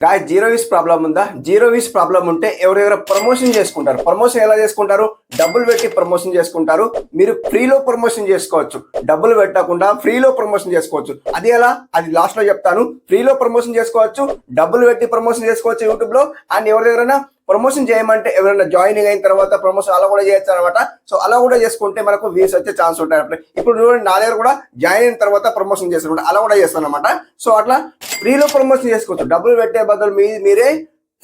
Guys zero views problem ఉందా? Zero views problem ఉంటే ఎవరెవరు ప్రమోషన్ చేసుకుంటారు. ప్రమోషన్ ఎలా చేసుకుంటారు? డబ్బులు పెట్టి ప్రమోషన్ చేసుకుంటారు. మీరు ఫ్రీలో ప్రమోషన్ చేసుకోవచ్చు, డబ్బులు పెట్టకుండా ఫ్రీలో ప్రమోషన్ చేసుకోవచ్చు. అది ఎలా? అది లాస్ట్ లో చెప్తాను. ఫ్రీలో ప్రమోషన్ చేసుకోవచ్చు, డబ్బులు పెట్టి ప్రమోషన్ చేసుకోవచ్చు యూట్యూబ్ లో. అండ్ ఎవరెవరైనా ప్రమోషన్ చేయమంటే ఎవరైనా జాయినింగ్ అయిన తర్వాత ప్రమోషన్ అలా కూడా చేయొచ్చు అనమాట. సో అలా కూడా చేసుకుంటే మనకు వ్యూస్ వచ్చే ఛాన్స్ ఉంటాయి. ఇప్పుడు చూడండి, నా దగ్గర కూడా జాయిన్ అయిన తర్వాత ప్రమోషన్ చేస్తాను, అలా కూడా చేస్తాను అనమాట. సో అట్లా ఫ్రీలో ప్రమోషన్ చేసుకోవచ్చు, డబ్బులు పెట్టే బదులు మీరే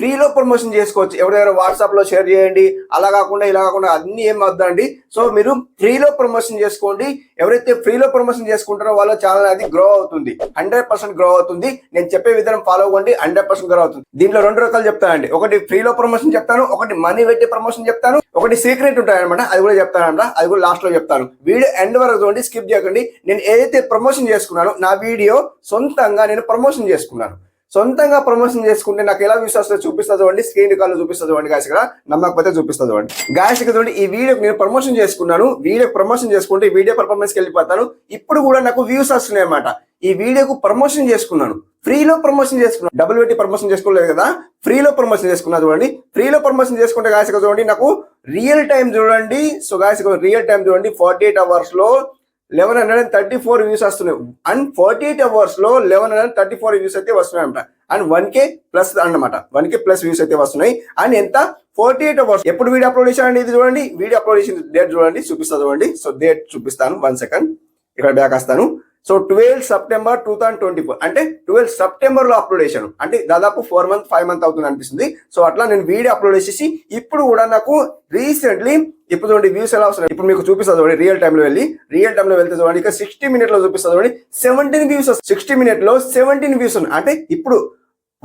ఫ్రీలో ప్రమోషన్ చేసుకోవచ్చు. ఎవరెవరు వాట్సాప్ లో షేర్ చేయండి, అలా కాకుండా ఇలా కాకుండా అన్ని ఏం వద్దండి. సో మీరు ఫ్రీలో ప్రమోషన్ చేసుకోండి. ఎవరైతే ఫ్రీలో ప్రమోషన్ చేసుకుంటారో వాళ్ళ ఛానల్ అది గ్రో అవుతుంది, 100% గ్రో అవుతుంది. నేను చెప్పే విధానం ఫాలో అవ్వండి, 100% గ్రో అవుతుంది. దీంట్లో 2 రకాలు చెప్తానండి. ఒకటి ఫ్రీలో ప్రమోషన్ చెప్తాను, ఒకటి మనీ పెట్టి ప్రమోషన్ చెప్తాను, ఒకటి సీక్రెట్ ఉంటాయన్నమాట, అది కూడా చెప్తానంట. అది కూడా లాస్ట్ లో చెప్తాను. వీడియో ఎండ్ వరకు చూడండి, స్కిప్ చేయకండి. నేను ఏదైతే ప్రమోషన్ చేసుకున్నానో నా వీడియో సొంతంగా నేను ప్రమోషన్ చేసుకున్నాను. సొంతంగా ప్రమోషన్ చేసుకుంటే నాకు ఎలా వ్యూస్ వస్తుందో చూపిస్తా చూడండి, స్క్రీన్ రికార్డులో చూపిస్తా చూడండి గాయస్. ఇక్కడ నమ్మకపోతే చూపిస్తా చూడండి గాయస్. ఇక్కడ చూడండి, ఈ వీడియోకి నేను ప్రమోషన్ చేసుకున్నాను. వీడియో ప్రమోషన్ చేసుకుంటే వీడియో పర్ఫార్మెన్స్కి వెళ్ళిపోతాను. ఇప్పుడు కూడా నాకు వ్యూస్ వస్తున్నాయి అన్నమాట. ఈ వీడియోకు ప్రమోషన్ చేసుకున్నాను, ఫ్రీలో ప్రమోషన్ చేసుకున్నాను, డబ్బులు పెట్టి ప్రమోషన్ చేసుకోలేదు కదా, ఫ్రీలో ప్రమోషన్ చేసుకున్నా చూడండి. ఫ్రీలో ప్రమోషన్ చేసుకుంటే గాయస్ ఇక్కడ చూడండి, నాకు రియల్ టైం చూడండి. సో గాయస్ రియల్ టైం చూడండి, 48 hours లో 1134 వ్యూస్ వస్తున్నాయి. అండ్ 48 hours లో 1134 వ్యూస్ అయితే వస్తున్నాయంట. అండ్ 1K ప్లస్ అన్నమాట, 1K ప్లస్ వ్యూస్ అయితే వస్తున్నాయి. అండ్ ఎంత? 48 hours. ఎప్పుడు వీడియో అప్లోడ్ చేశానండి? ఇది చూడండి, వీడియో అప్లోడ్ చేసిన డేట్ చూడండి, చూపిస్తా చూడండి. సో డేట్ చూపిస్తాను, 1 సెకండ్, ఇక్కడ బ్యాక్ వస్తాను. సో 12 September 2024, అంటే 12 September లో అప్లోడ్ చేశాను. అంటే దాదాపు 5 months అవుతుంది అనిపిస్తుంది. సో అట్లా నేను వీడియో అప్లోడ్ చేసేసి ఇప్పుడు కూడా నాకు రీసెంట్లీ ఇప్పుడు చూడండి వ్యూస్ ఎలా వస్తున్నాయి. ఇప్పుడు మీకు చూపిస్తా చూడండి, రియల్ టైమ్ లో వెళ్తే చూడండి, ఇక 60 minutes లో చూపిస్తా చూడండి, 17 వ్యూస్. 60 minutes లో 17 వ్యూస్ ఉన్నాయి. అంటే ఇప్పుడు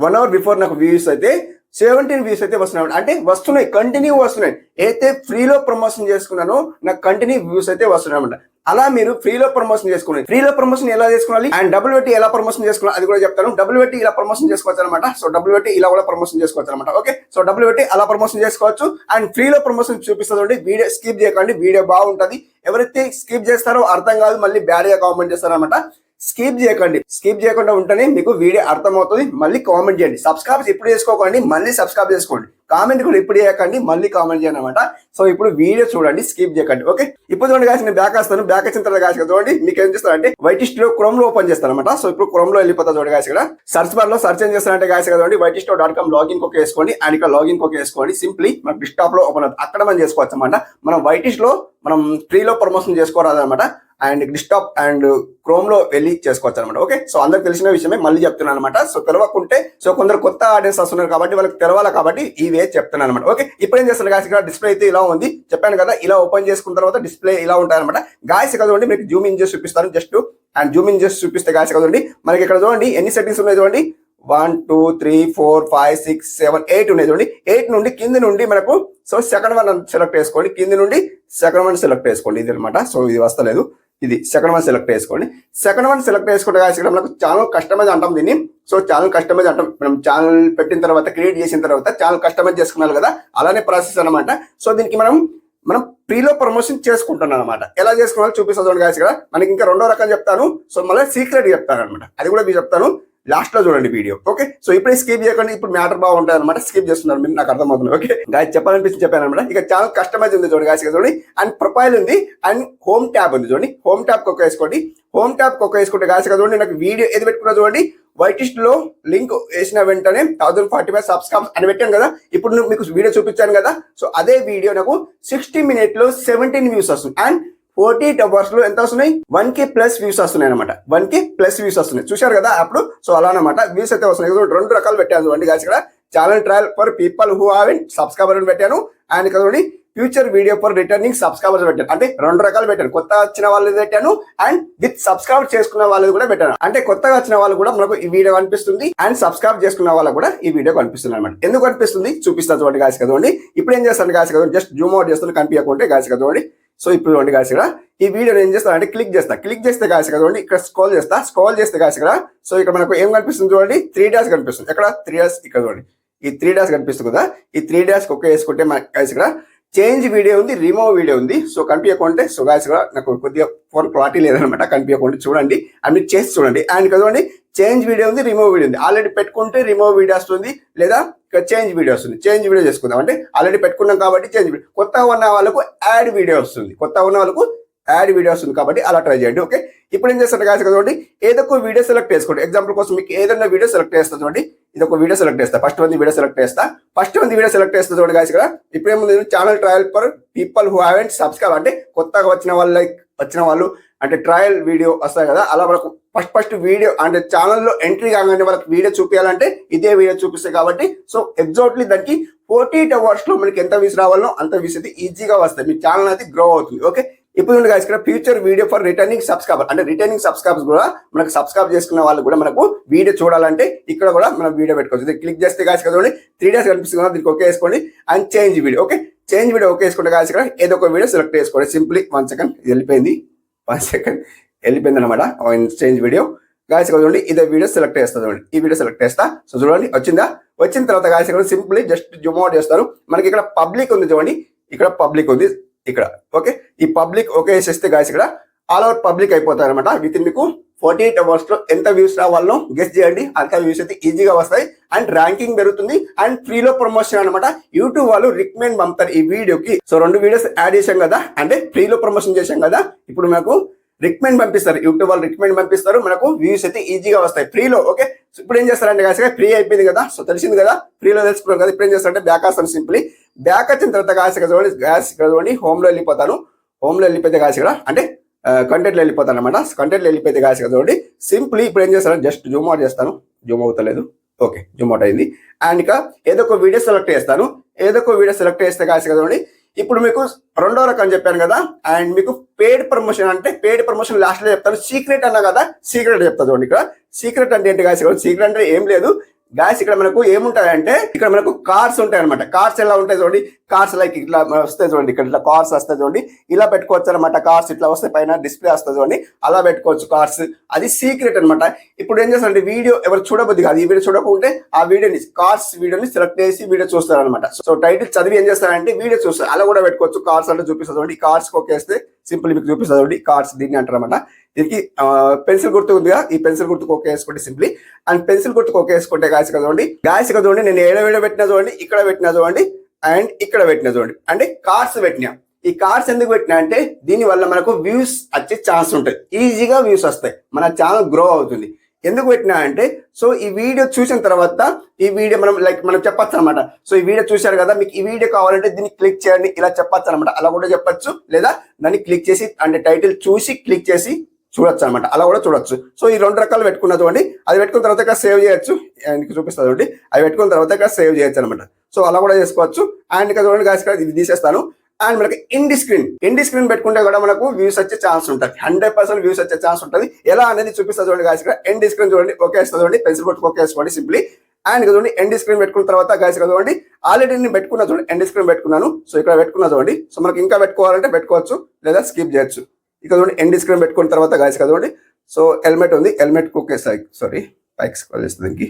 1 hour బిఫోర్ నాకు వ్యూస్ అయితే 17 వ్యూస్ అయితే వస్తున్నాయి. అంటే వస్తున్నాయి, కంటిన్యూ వస్తున్నాయి. అయితే ఫ్రీలో ప్రమోషన్ చేసుకున్నానో నాకు కంటిన్యూ వ్యూస్ అయితే వస్తున్నాయి అన్నమాట. అలా మీరు ఫ్రీలో ప్రమోషన్ చేసుకోండి. ఫ్రీలో ప్రమోషన్ ఎలా చేసుకోవాలి అండ్ డబ్బులు పెట్టి ఎలా ప్రమోషన్ చేసుకోవాలి అది కూడా చెప్తాను. డబ్బులు పెట్టి ఇలా ప్రమోషన్ చేసుకోవచ్చు అనమాట. సో డబ్బులు పెట్టి ఇలా కూడా ప్రమోషన్ చేసుకోవచ్చు అనమాట. ఓకే, సో డబ్బులు పెట్టి అలా ప్రమోషన్ చేసుకోవచ్చు. అండ్ ఫ్రీలో ప్రమోషన్ చూపిస్తుంది. వీడియో స్కిప్ చేయకండి, వీడియో బాగుంటది. ఎవరైతే స్కిప్ చేస్తారో అర్థం కాదు, మళ్ళీ బ్యాడ్ గా కామెంట్ చేస్తారు అనమాట. స్కిప్ చేయకండి, స్కిప్ చేయకుండా ఉంటేనే మీకు వీడియో అర్థమవుతుంది. మళ్ళీ కామెంట్ చేయండి. సబ్స్క్రైబ్ ఇప్పుడు చేసుకోకండి, మళ్ళీ సబ్స్క్రైబ్ చేసుకోండి. కామెంట్ కూడా ఇప్పుడు చేయకండి, మళ్ళీ కామెంట్ చేయండి అనమాట. సో ఇప్పుడు వీడియో చూడండి, స్కిప్ చేయకండి. ఓకే, ఇప్పుడు చూడండి గాయస్, నేను బ్యాక్ వస్తాను. బ్యాక్ వచ్చిన తర్వాత గాయస్ చూడండి, మీకు ఏం చేస్తానంటే వైటిస్ట్ లో క్రోమ్ లో ఓపెన్ చేస్తాను అనమాట. సో ఇప్పుడు క్రోమ్ లో వెళ్ళిపోతా చూడండి గాయస్. ఇక్కడ సర్చ్ బార్ లో సర్చ్ ఏం చేస్తానంటే గాయస్ చూడండి, whiteisto.com లాగిన్ కోక్ వేసుకోండి. అండ్ ఇక్కడ లాగిన్ కోక్ వేసుకోండి. సింప్లీ మన డెస్క్టాప్ లో ఓపెన్ అవుతుంది, అక్కడ మనం చేసుకోవచ్చు అనమాట. మనం వైటిస్ట్ లో మనం ఫ్రీలో ప్రమోషన్ చేసుకోరాదు అనమాట. అండ్ డెస్క్టాప్ అండ్ క్రోమ్ లో వెళ్ళి చేసుకోవచ్చు అనమాట. ఓకే, సో అందరికి తెలిసిన విషయమే మళ్ళీ చెప్తున్నాను అనమాట. సో తెలవకుంటే, సో కొందరు కొత్త ఆడియన్స్ వస్తున్నారు కాబట్టి వాళ్ళకి తెలవాలి కాబట్టి ఈ వే చెప్తున్నాను అనమాట. ఓకే, ఇప్పుడు ఏం చేస్తాను గాయస్, ఇక్కడ డిస్ప్లే అయితే ఇలా ఉంది, చెప్పాను కదా. ఇలా ఓపెన్ చేసుకున్న తర్వాత డిస్ప్లే ఇలా ఉంటాయి అనమాట. గాయస్ ఇక్కడ చూడండి, మీకు జూమ్ ఇన్ చేసి చూపిస్తాను జస్ట్. అండ్ జూమ్ ఇన్ చేసి చూపిస్తే గాయస్ చూడండి, మనకి ఇక్కడ చూడండి ఎన్ని సెట్టింగ్స్ ఉన్నాయి చూడండి. 1 2 3 4 5 6 7 8 ఉన్నాయి చూడండి. 8 నుండి కింది నుండి మనకు సో సెకండ్ వన్ సెలెక్ట్ చేసుకోండి. కింది నుండి సెకండ్ వన్ సెలెక్ట్ చేసుకోండి. ఇది అనమాట. సో ఇది వస్తలేదు, ఇది సెకండ్ వన్ సెలెక్ట్ చేసుకోండి. సెకండ్ వన్ సెలెక్ట్ చేసుకుంటే ఇక్కడ మనకు ఛానల్ కస్టమైజ్ అంటాం దీన్ని. సో ఛానల్ కస్టమైజ్ అంటాం. మనం ఛానల్ పెట్టిన తర్వాత, క్రియేట్ చేసిన తర్వాత ఛానల్ కస్టమైజ్ చేసుకున్నాను కదా, అలానే ప్రాసెస్ అనమాట. సో దీనికి మనం ఫ్రీలో ప్రమోషన్ చేసుకుంటున్నాం అనమాట. ఎలా చేసుకోవాలో చూపిస్తాను చూడండి గాయస్. ఇక్కడ మనకి ఇంకా 2వ రకం చెప్తాను. సో మళ్ళీ సీక్రెట్ చెప్తాను అనమాట, అది కూడా మీరు చెప్తాను లాస్ట్ లో చూడండి వీడియో. ఓకే, సో ఇప్పుడే స్కిప్ చేయకండి, ఇప్పుడు మ్యాటర్ బాగుంటుంది అనమాట. స్కిప్ చేస్తున్నారు మీరు, నాకు అర్థమవుతుంది. ఓకే గాయస్, చెప్పాలనిపించి చెప్పాను అనమాట. ఇక ఛానల్ కస్టమైజ్ ఉంది చూడండి గాయస్ చూడండి. అండ్ ప్రొఫైల్ ఉంది అండ్ హోమ్ ట్యాబ్ ఉంది చూడండి. హోమ్ ట్యాబ్ కొక్క వేసుకోండి. హోమ్ ట్యాబ్ కొక్క వేసుకుంటే గాయస్ చూడండి, నాకు వీడియో ఏది పెట్టుకున్నా చూడండి, వైటిస్ట్ లో లింక్ వేసిన వెంటనే 1045 సబ్స్క్రైబ్స్ అని పెట్టాను కదా. ఇప్పుడు మీకు వీడియో చూపించాను కదా. సో అదే వీడియో నాకు 60 minutes లో 17 వ్యూస్ వస్తుంది. అండ్ 48 hours లో ఎంత వస్తున్నాయి? 1K ప్లస్ వ్యూస్ వస్తున్నాయి అనమాట. 1K ప్లస్ వ్యూస్ వస్తున్నాయి, చూశారు కదా అప్పుడు. సో అలా అనమాట వ్యూస్ అయితే వస్తున్నాయి. 2 రకాలు పెట్టాను చూడండి గాయస్. ఇక్కడ channel trial for people who haven't subscriber అని పెట్టాను. అండ్ ఇక్కడ చూడండి future video for returning subscribers పెట్టాను. అంటే 2 రకాలు పెట్టాను. కొత్త వచ్చిన వాళ్ళది పెట్టాను అండ్ విత్ సబ్స్క్రైబ్ చేసుకున్న వాళ్ళది కూడా పెట్టాను. అంటే కొత్తగా వచ్చిన వాళ్ళు కూడా మనకు ఈ వీడియో కనిపిస్తుంది అండ్ సబ్స్క్రైబ్ చేసుకున్న వాళ్ళకు కూడా ఈ వీడియో కనిపిస్తుంది అనమాట. ఎందుకు కనిపిస్తుంది చూపిస్తాను చూడండి గాయస్ కదండి. ఇప్పుడు ఏం చేస్తాను గాయస్ కదండి, జస్ట్ జూమ్ అవుట్ చేస్తాను కనిపించకుంటే గాయస్ కదండి. సో ఇప్పుడు చూడండి గాయస్, ఇక్కడ ఈ వీడియో ఏం చేస్తాను అంటే క్లిక్ చేస్తే గాయస్ కదండి, ఇక్కడ స్క్రోల్ చేస్తే గాయస్ ఇక్కడ. సో ఇక్కడ మనకు ఏం కనిపిస్తుంది చూడండి, 3 డాష్ కనిపిస్తుంది. ఎక్కడ 3 డాష్, ఇక్కడ చూడండి ఈ 3 డాష్ కనిపిస్తుంది కదా. ఈ 3 డాష్ ఒక్క వేసుకుంటే గాయస్ ఇక్కడ చేంజ్ వీడియో ఉంది, రిమూవ్ వీడియో ఉంది. సో కనిపించకుంటే, సో గాయస్ కూడా నాకు కొద్దిగా ఫోన్ క్వాలిటీ లేదనమాట, కనిపించకుండా చూడండి. అన్ని చేసి చూడండి. అండ్ చూడండి చేంజ్ వీడియో ఉంది, రిమూవ్ వీడియో ఉంది. ఆల్రెడీ పెట్టుకుంటే రిమూవ్ వీడియో వస్తుంది, లేదా ఇక్కడ చేంజ్ వీడియో వస్తుంది. చేంజ్ వీడియో చేసుకుందాం అంటే ఆల్రెడీ పెట్టుకున్నాం కాబట్టి చేంజ్ వీడియో. కొత్తగా ఉన్న వాళ్ళకు యాడ్ వీడియో వస్తుంది, కొత్తగా ఉన్న వాళ్ళకు యాడ్ వీడియో వస్తుంది కాబట్టి అలా ట్రై చేయండి. ఓకే, ఇప్పుడు ఏం చేస్తారు కాదు చూడండి, ఏదో ఒక వీడియో సెలెక్ట్ చేసుకోండి. ఎగ్జాంపుల్ కోసం మీకు ఏదైనా వీడియో సెలెక్ట్ చేస్తా చూడండి. ఇది ఒక వీడియో సెలెక్ట్ చేస్తా, ఫస్ట్ వీడియో సెలెక్ట్ చేస్తా చూడండి గాయస్. ఇక్కడ ఇప్పుడు ఏముంది, channel trial for people who haven't subscribe అంటే కొత్తగా వచ్చిన వాళ్ళు అంటే ట్రయల్ వీడియో వస్తాయి కదా, అలా మనకు ఫస్ట్ వీడియో అంటే ఛానల్లో ఎంట్రీ కాగానే వాళ్ళకి వీడియో చూపించాలంటే ఇదే వీడియో చూపిస్తాయి కాబట్టి సో ఎగ్జాక్ట్లీ దానికి 48 hours లో మనకి ఎంత వ్యూస్ రావాలో అంత వ్యూస్ అయితే ఈజీగా వస్తాయి. మీ ఛానల్ అయితే గ్రో అవుతుంది. ఓకే, ఇప్పుడు గాయస్ ఇక్కడ future video for returning subscriber అంటే రిటర్నింగ్ సబ్స్క్రైబర్స్ కూడా మనకు సబ్స్క్రైబ్ చేసుకున్న వాళ్ళు కూడా మనకు వీడియో చూడాలంటే ఇక్కడ కూడా మనం వీడియో పెట్టుకోవచ్చు. ఇది క్లిక్ చేస్తే గాయస్ చూడండి 3 days కనిపిస్తుంది కదా, దీనికి ఓకే వేసుకోండి and change video. Okay, change video okay వేసుకుంటే గాయస్ ఇక్కడ ఏదో ఒక వీడియో సెలెక్ట్ చేసుకోండి. సింప్లీ 1 second వెళ్ళిపోయింది, 1 second వెళ్ళిపోయింది అనమాట. చేంజ్ వీడియో గాయస్ చూడండి, ఇదే వీడియో సెలెక్ట్ చేస్తా చూడండి. ఈ వీడియో సెలెక్ట్ చేస్తా. సో చూడండి వచ్చిందా, వచ్చిన తర్వాత గాయస్ ఇక్కడ సింప్లీ జస్ట్ జూమ్ అవుట్ చేస్తారు. మనకి ఇక్కడ పబ్లిక్ ఉంది చూడండి, ఇక్కడ పబ్లిక్ ఉంది ఇక్కడ. ఓకే, ఈ పబ్లిక్ ఓకే వేసేస్తే గాయస్ ఇక్కడ ఆల్ అవుట్ పబ్లిక్ అయిపోతారు అనమాట. విత్ ఇన్ మీకు 48 hours లో ఎంత వ్యూస్ రావాలో గెస్ చేయండి, అంత వ్యూస్ అయితే ఈజీగా వస్తాయి అండ్ ర్యాంకింగ్ పెరుగుతుంది అండ్ ఫ్రీలో ప్రమోషన్ అనమాట. యూట్యూబ్ వాళ్ళు రికమెండ్ పంపుతారు ఈ వీడియోకి. సో 2 videos యాడ్ చేసాం కదా, అంటే ఫ్రీలో ప్రమోషన్ చేసాం కదా, ఇప్పుడు మనకు రికమెండ్ పంపిస్తారు, యూట్యూబ్ వాళ్ళు రికమెండ్ పంపిస్తారు, మనకు వ్యూస్ అయితే ఈజీగా వస్తాయి ఫ్రీలో. ఓకే, ఇప్పుడు ఏం చేస్తారంటే గాయస్ ఫ్రీ అయిపోయింది కదా, సో తెలిసింది కదా, ఫ్రీలో తెలుసుకున్నాం కదా. ఇప్పుడు ఏం చేస్తారంటే బ్యాక్ వస్తాను. సింప్లీ బ్యాక్ వచ్చిన తర్వాత గాయస్ చూడండి హోమ్ లో వెళ్ళిపోతాను. హోమ్ లో వెళ్ళిపోతే గాయస్ ఇక్కడ అంటే కంటెంట్ లో వెళ్ళిపోతాను అనమాట. కంటెంట్ లో వెళ్ళిపోతే గాయస్ చూడండి సింప్లీ ఇప్పుడు ఏం చేస్తాను, జస్ట్ జూమ్ అవుట్ చేస్తాను. జూమ్ అవుతలేదు, ఓకే జూమ్ అవుట్ అయింది. అండ్ ఇక ఏదో ఒక వీడియో సెలెక్ట్ చేస్తాను. ఏదో ఒక వీడియో సెలెక్ట్ చేస్తే గాయస్ చూడండి ఇప్పుడు మీకు 2వ రకం చెప్పాను కదా, అండ్ మీకు పెయిడ్ ప్రమోషన్ అంటే పెయిడ్ ప్రమోషన్ లాస్ట్ లో చెప్తాను. సీక్రెట్ అన్నా కదా, సీక్రెట్ చెప్తా చూడండి. ఇక్కడ సీక్రెట్ అంటే ఏంటి గాయస్, సీక్రెట్ అంటే ఏం లేదు గాయస్, ఇక్కడ మనకు ఏముంటాయంటే ఇక్కడ మనకు కార్స్ ఉంటాయి అనమాట. కార్స్ ఎలా ఉంటాయి చూడండి, కార్స్ లైక్ ఇట్లా వస్తాయి చూడండి, ఇక్కడ ఇట్లా కార్స్ వస్తాయి చూడండి, ఇలా పెట్టుకోవచ్చు అనమాట. కార్స్ ఇట్లా వస్తాయి, పైన డిస్ప్లే వస్తుంది చూడండి, అలా పెట్టుకోవచ్చు కార్స్. అది సీక్రెట్ అనమాట. ఇప్పుడు ఏం చేస్తారంటే వీడియో ఎవరు చూడబోద్ది కాదు, ఈ వీడియో చూడకుంటే ఆ వీడియోని కార్స్ వీడియోని సెలెక్ట్ చేసి వీడియో చూస్తారు అనమాట. సో టైటిల్ చదివి ఏం చేస్తారంటే వీడియో చూస్తారు, అలా కూడా పెట్టుకోవచ్చు. కార్స్ అంటే చూపిస్తుంది చూడండి, కార్స్ ఒకేస్తే సింపుల్ మీకు చూపిస్తుంది చూడండి, కార్స్ దీన్ని అంటారు అనమాట. దీనికి పెన్సిల్ గుర్తు ఉందిగా, ఈ పెన్సిల్ గుర్తుకు ఓకే వేసుకోండి సింప్లీ. అండ్ పెన్సిల్ గుర్తుకు ఓకే వేసుకుంటే గాయస్ చూడండి, నేను ఏడ వీడియో పెట్టినా చూడండి, ఇక్కడ పెట్టినా చూడండి అండ్ ఇక్కడ పెట్టినా చూడండి, అంటే కార్స్ పెట్టినా. ఈ కార్స్ ఎందుకు పెట్టినా అంటే దీని వల్ల మనకు వ్యూస్ వచ్చే ఛాన్స్ ఉంటుంది, ఈజీగా వ్యూస్ వస్తాయి, మన ఛానల్ గ్రో అవుతుంది. ఎందుకు పెట్టినా అంటే సో ఈ వీడియో చూసిన తర్వాత ఈ వీడియో మనం చెప్పచ్చు అనమాట. సో ఈ వీడియో చూశారు కదా, మీకు ఈ వీడియో కావాలంటే దీన్ని క్లిక్ చేయండి ఇలా చెప్పచ్చు అనమాట. అలా కూడా చెప్పచ్చు, లేదా దాన్ని క్లిక్ చేసి అంటే టైటిల్ చూసి క్లిక్ చేసి చూడొచ్చు అనమాట, అలా కూడా చూడొచ్చు. సో ఈ 2 రకాలు పెట్టుకున్నా చూడండి. అది పెట్టుకున్న తర్వాత ఇక్కడ సేవ్ చేయొచ్చు, మీకు చూపిస్తుంది చూడండి. అది పెట్టుకున్న తర్వాత ఇక్కడ సేవ్ చేయొచ్చు అనమాట. సో అలా కూడా చేసుకోవచ్చు. అండ్ ఇక్కడ చూడండి గాయస్ ఇది తీసేస్తాను. అండ్ మనకి ఎండ్ స్క్రీన్ పెట్టుకుంటే కూడా మనకు వ్యూస్ వచ్చే ఛాన్స్ ఉంటుంది, 100% వ్యూస్ వచ్చే ఛాన్స్ ఉంటుంది. ఎలా అనేది చూపిస్తుంది చూడండి గాయస్. ఇక్కడ ఎండ్ స్క్రీన్ చూడండి ఓకే వేస్తుంది చూడండి, పెన్సిల్ కొట్టుకు ఓకే వేసుకోండి సింప్లీ. అండ్ చూడండి ఎండ్ స్క్రీన్ పెట్టుకున్న తర్వాత గాయస్ చూడండి ఆల్రెడీ నేను పెట్టుకున్నా చూడండి, ఎండ్ స్క్రీన్ పెట్టుకున్నాను. సో ఇక్కడ పెట్టుకున్నా చూడండి. సో మనకి ఇంకా పెట్టుకోవాలంటే పెట్టుకోవచ్చు, లేదా స్కిప్ చేయొచ్చు. ఇక్కడ చూడండి ఎండ్ స్క్రీన్ పెట్టుకున్న తర్వాత గాయస్ చూడండి సో హెల్మెట్ ఉంది, హెల్మెట్ ఓకే పైకి స్క్రోల్ చేస్తుంది, దీనికి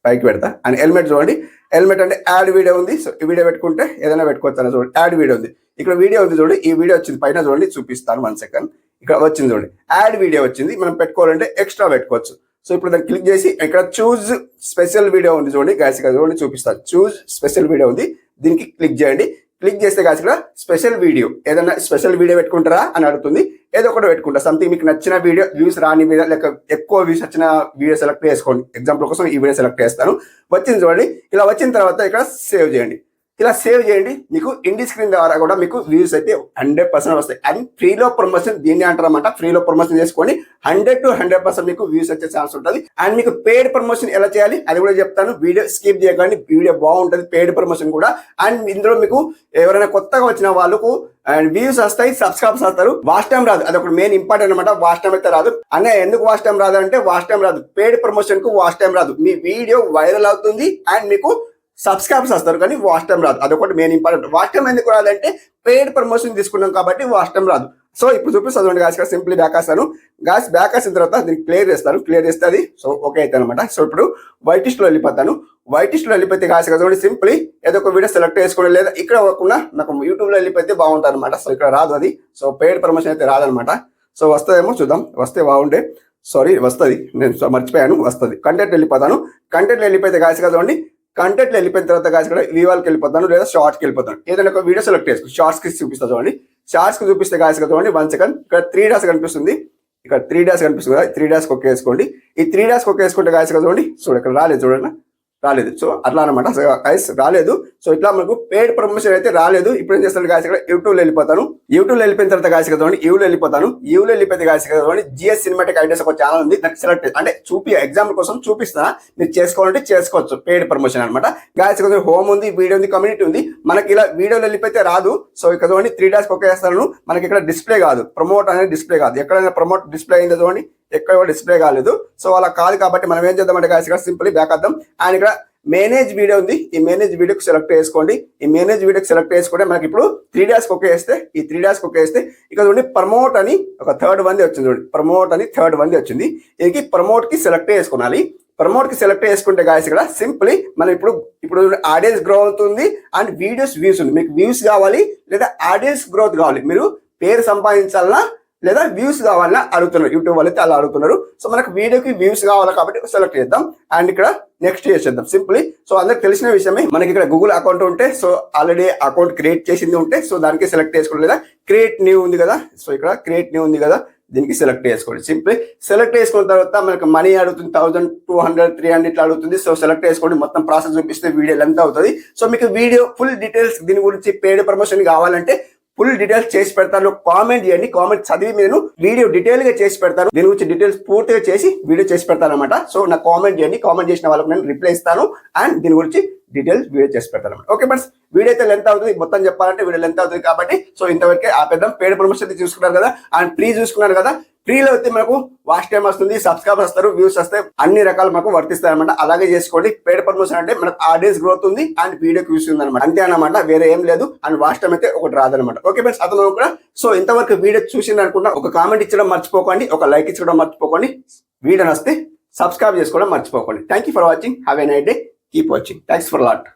పైకి పెడతా. అండ్ హెల్మెట్ చూడండి, హెల్మెట్ అంటే యాడ్ వీడియో ఉంది. సో ఈ వీడియో పెట్టుకుంటే ఏదైనా పెట్టుకోవచ్చు అని చూడండి. యాడ్ వీడియో ఉంది, ఇక్కడ వీడియో ఉంది చూడండి, ఈ వీడియో వచ్చింది పైన చూడండి, చూపిస్తాను 1 second. ఇక్కడ వచ్చింది చూడండి, యాడ్ వీడియో వచ్చింది. మనం పెట్టుకోవాలంటే ఎక్స్ట్రా పెట్టుకోవచ్చు. సో ఇప్పుడు దాన్ని క్లిక్ చేసి ఇక్కడ చూజ్ స్పెషల్ వీడియో ఉంది చూడండి గాయస్, ఇక్కడ చూడండి చూపిస్తాను. చూజ్ స్పెషల్ వీడియో ఉంది, దీనికి క్లిక్ చేయండి. క్లిక్ చేస్తే గాయస్ ఇక్కడ స్పెషల్ వీడియో, ఏదైనా స్పెషల్ వీడియో పెట్టుకుంటారా అని అడుగుతుంది. ఏదో ఒకటి పెట్టుకుంటా, సంథింగ్ మీకు నచ్చిన వీడియో, వ్యూస్ రాని వీడియో లేక ఎక్కువ వ్యూస్ వచ్చిన వీడియో సెలెక్ట్ చేసుకోండి. ఎగ్జాంపుల్ కోసం ఈ వీడియో సెలెక్ట్ చేస్తాను. వచ్చింది చూడండి, ఇలా వచ్చిన తర్వాత ఇక్కడ సేవ్ చేయండి. ఇలా సేవ్ చేయండి. మీకు ఇండి స్క్రీన్ ద్వారా కూడా మీకు వ్యూస్ అయితే 100% వస్తాయి. అండ్ ఫ్రీలో ప్రమోషన్ దీన్ని అంటారన్నమాట. ఫ్రీలో ప్రమోషన్ చేసుకొని 100 to 100% మీకు వ్యూస్ వచ్చే ఛాన్స్ ఉంటుంది. అండ్ మీకు పెయిడ్ ప్రమోషన్ ఎలా చేయాలి అది కూడా చెప్తాను. వీడియో స్కిప్ చేయకండి, వీడియో బాగుంటుంది పెయిడ్ ప్రమోషన్ కూడా. అండ్ ఇందులో మీకు ఎవరైనా కొత్తగా వచ్చిన వాళ్ళకు అండ్ వ్యూస్ వస్తాయి, సబ్స్క్రైబ్స్ వస్తారు. వాచ్ టైం రాదు, అది ఒక మెయిన్ ఇంపార్టెంట్ అనమాట. వాచ్ టైం అయితే రాదు. అనే ఎందుకు వాచ్ టైం రాదు అంటే వాచ్ టైం రాదు, పెయిడ్ ప్రమోషన్ కు వాచ్ టైం రాదు. మీ వీడియో వైరల్ అవుతుంది అండ్ మీకు సబ్స్క్రైబర్స్ వస్తారు, కానీ వాచ్ టైం రాదు. అదొకటి మెయిన్ ఇంపార్టెంట్. వాచ్ టైం ఎందుకు రాదంటే పెయిడ్ ప్రమోషన్ తీసుకున్నాం కాబట్టి వాచ్ టైం రాదు. సో ఇప్పుడు చూపిస్తుంది గాయస్, సింప్లీ బ్యాక్ వస్తాను. గాయస్ బ్యాక్ వచ్చిన తర్వాత దీన్ని క్లియర్ చేస్తాను. క్లియర్ చేస్తే అది సో ఓకే అయితే అనమాట. సో ఇప్పుడు వైటిస్ట్ లో వెళ్ళిపోతాను. వైటిస్ట్ లో వెళ్ళిపోతే గాయస్ చూడండి సింప్లీ ఏదో ఒక వీడియో సెలెక్ట్ చేసుకోవడం, లేదా ఇక్కడ అవ్వకుండా నాకు యూట్యూబ్ లో వెళ్ళిపోతే బాగుంటుంది అనమాట. సో ఇక్కడ రాదు అది. సో పెయిడ్ ప్రమోషన్ అయితే రాదనమాట. సో వస్తుందేమో చూద్దాం, వస్తే బాగుండే. సారీ వస్తుంది, నేను మర్చిపోయాను, వస్తుంది. కంటెంట్ వెళ్ళిపోతాను. కంటెంట్ వెళ్ళిపోతే గాయస్ కదండి, కంటెంట్ వెళ్ళిపోయిన తర్వాత గాయస్ కూడా వివాల్కి వెళ్ళిపోతాను లేదా షార్ట్స్కి వెళ్ళిపోతాను. ఏదైనా ఒక వీడియో సెలెక్ట్ చేసుకో, షార్ట్స్కి చూపిస్తాను చూడండి. షార్ట్స్కి చూపిస్తే గాయస్ కదండి 1 సెకండ్ ఇక్కడ 3 డాష్ కనిపిస్తుంది, ఇక్కడ 3 డాష్ కనిపిస్తుంది కదా, 3 డాష్ ఒక్క వేసుకోండి. ఈ 3 డాష్ ఒక్క వేసుకుంటే గాయస్ కదండి చూడండి, ఇక్కడ రాలేదు చూడండి, రాలేదు. సో అట్లా అనమాట గైస్, రాలేదు. సో ఇట్లా మనకు పెయిడ్ ప్రమోషన్ అయితే రాలేదు. ఇప్పుడు ఏం చేస్తాను గాయస్, ఇక్కడ యూట్యూబ్లో వెళ్ళిపోతాను. యూట్యూబ్లో వెళ్ళిపోయిన తర్వాత గాయస్ కదండి యూలో వెళ్ళిపోతాను. యూలో వెళ్ళిపోతే గాయస్ కదండి జిఎస్ సినిమాటిక్ ఐడియాస్ ఒక ఛానల్ ఉంది, దానికి సెలెక్ట్ అంటే ఎగ్జాంపుల్ కోసం చూపిస్తాను, మీరు చేసుకోవాలంటే చేసుకోవచ్చు. పెయిడ్ ప్రమోషన్ అనమాట గాయస్ కదండి. హోమ్ ఉంది, వీడియో ఉంది, కమ్యూనిటీ ఉంది. మనకి ఇలా వీడియోలో వెళ్ళిపోతే రాదు. సో ఇక్కడ 3 డాష్ ఒక్క వేస్తాను. మనకి ఇక్కడ డిస్ప్లే కాదు, ప్రమోట్ అనేది డిస్ప్లే కాదు. ఎక్కడైనా ప్రమోట్ డిస్ప్లే అయిందో చూడండి, ఎక్కడ డిస్ప్లే కాలేదు. సో అలా కాదు కాబట్టి మనం ఏం చేద్దామంటే గాయస్ ఇక్కడ సింపుల్లీ బ్యాక్ వద్దాం. అండ్ ఇక్కడ మేనేజ్ వీడియో ఉంది, ఈ మేనేజ్ వీడియోకి సెలెక్ట్ చేసుకోండి. ఈ మేనేజ్ వీడియోకి సెలెక్ట్ చేసుకుంటే మనకి ఇప్పుడు 3 డాష్ ఒక్క వేస్తే, ఈ 3 డాష్ ఒక్క వేస్తే ఇక్కడ చూడండి ప్రమోట్ అని ఒక థర్డ్ వన్ వచ్చింది చూడండి, ప్రమోట్ అని థర్డ్ వన్ వచ్చింది. ఇది ప్రమోట్ కి సెలెక్ట్ చేసుకోవాలి. ప్రమోట్ కి సెలెక్ట్ చేసుకుంటే గాయస్ ఇక్కడ సింప్లీ మనం ఇప్పుడు ఆడియన్స్ గ్రో అవుతుంది అండ్ వీడియోస్ వ్యూస్ ఉంది. మీకు వ్యూస్ కావాలి లేదా ఆడియన్స్ గ్రోత్ కావాలి, మీరు పేరు సంపాదించాలన్నా లేదా వ్యూస్ కావాలన్నా అడుగుతున్నారు, యూట్యూబ్ వాళ్ళు అయితే అలా అడుగుతున్నారు. సో మనకు వీడియోకి వ్యూస్ కావాలి కాబట్టి సెలెక్ట్ చేద్దాం అండ్ ఇక్కడ నెక్స్ట్ చేసేద్దాం సింప్లీ. సో అందరికి తెలిసిన విషయమే, మనకి ఇక్కడ గూగుల్ అకౌంట్ ఉంటే, సో ఆల్రెడీ అకౌంట్ క్రియేట్ చేసింది ఉంటే సో దానికి సెలెక్ట్ చేసుకోండి. లేదా క్రియేట్ న్యూ ఉంది కదా, సో ఇక్కడ క్రియేట్ న్యూ ఉంది కదా, దీనికి సెలెక్ట్ చేసుకోండి. సింప్లీ సెలెక్ట్ చేసుకున్న తర్వాత మనకు మనీ అడుగుతుంది, 1200 300 ఇట్లా అడుగుతుంది. సో సెలెక్ట్ చేసుకోండి, మొత్తం ప్రాసెస్ చూపిస్తే వీడియో ఎంత అవుతుంది. సో మీకు వీడియో ఫుల్ డీటెయిల్స్ దీని గురించి పెయిడ్ ప్రమోషన్ కావాలంటే ఫుల్ డీటెయిల్స్ చేసి పెడతాను, కామెంట్ చేయండి. కామెంట్ చదివి నేను వీడియో డీటెయిల్ గా చేసి పెడతాను. దీని గురించి డీటెయిల్స్ పూర్తిగా చేసి వీడియో చేసి పెడతాను అనమాట. సో నాకు కామెంట్ చేయండి, కామెంట్ చేసిన వాళ్ళకి నేను రిప్లై ఇస్తాను అండ్ దీని గురించి డీటెయిల్స్ వీడియో చేసి పెడతాను అనమాట. ఓకే ఫ్రెండ్స్, వీడియో అయితే లెంత్ అవుతుంది, మొత్తం చెప్పాలంటే వీడియో లెంత్ అవుతుంది కాబట్టి సో ఇంతవరకే ఆపేద్దాం. పెయిడ్ ప్రమోషన్ చూసుకున్నారు కదా అండ్ ఫ్రీ చూసుకున్నారు కదా. ఫ్రీలో అయితే మనకు వాచ్ టైం వస్తుంది, సబ్స్క్రైబర్ వస్తారు, వ్యూస్ వస్తాయి, అన్ని రకాలు మనకు వర్తిస్తాయి అనమాట. అలాగే చేసుకోండి. పెయిడ్ ప్రమోషన్ అంటే మనకు ఆడియన్స్ గ్రోత్ ఉంది అండ్ వీడియోకి వ్యూస్ ఉంది అనమాట, అంతే అనమాట, వేరే ఏం లేదు. అండ్ వాచ్ టైం అయితే ఒకటి రాదనమాట. ఓకే ఫ్రెండ్స్, అతను కూడా సో ఇంతవరకు వీడియో చూసింది అనుకుంటా. ఒక కామెంట్ ఇచ్చడం మర్చిపోకండి, ఒక లైక్ ఇచ్చడం మర్చిపోకండి, వీడియో నచ్చితే సబ్స్క్రైబ్ చేసుకోవడం మర్చిపోకండి. Thank you for watching, have a night day, keep watching, thanks for lot.